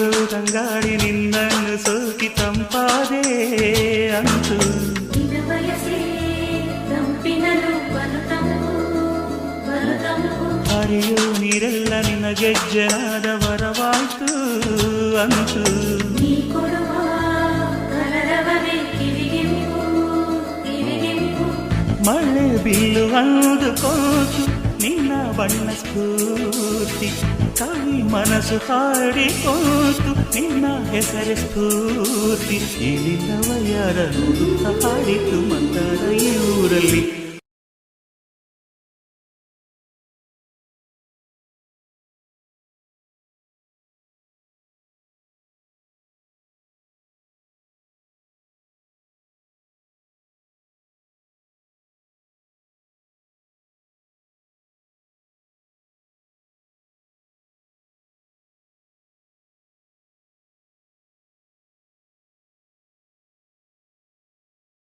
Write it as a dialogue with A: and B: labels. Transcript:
A: ತಂಪು ತಂಗಾಳಿ ನಿನ್ನನ್ನು ಸೋಕಿ ತಂಪಾದೆ ಅಂತು ಹರಿಯೋ ನೀರೆಲ್ಲ ನಿನ್ನ ಗೆಜ್ಜೆನಾದ ವರವಾಯ್ತು ಅಂತು ಮಳೆ ಬಿಲ್ಲು ಅಂದುಕೋತು ನಿನ್ನ ಬಣ್ಣ ಸ್ಫೂರ್ತಿ ಕವಿ ಮನಸ್ಸು ಹಾಡಿಕೋತು ನಿನ್ನ ಹೆಸರೇ ಸ್ಫೂರ್ತಿ ಇಲ್ಲಿಲ್ಲವ ಯಾರ ಹಾಡಿತು ಮಂದಾರ ಈ ಊರಲ್ಲಿ